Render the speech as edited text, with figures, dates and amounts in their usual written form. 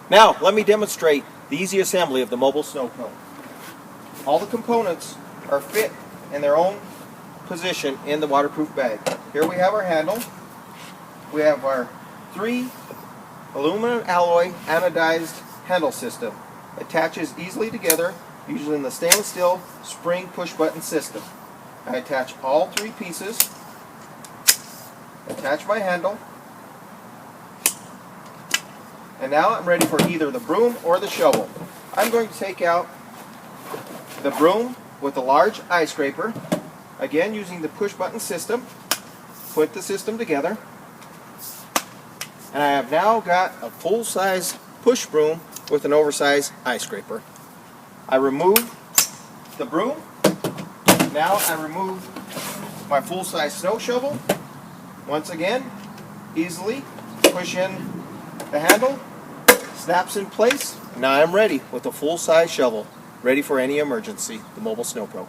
Now, let me demonstrate the easy assembly of the mobile SNO PRO. All the components are fit in their own position in the waterproof bag. Here we have our handle. We have our 3 aluminum alloy anodized handle system. Attaches easily together, usually in the stainless steel spring push button system. I attach all 3 pieces, attach my handle, and now I'm ready for either the broom or the shovel. I'm going to take out the broom with a large eye scraper, again using the push button system, put the system together, and I have now got a full-size push broom with an oversized eye scraper. I remove the broom. Now I remove my full-size snow shovel. Once again, easily push in the handle, snaps in place. Now I'm ready with a full-size shovel, ready for any emergency, the mobile SNO PRO.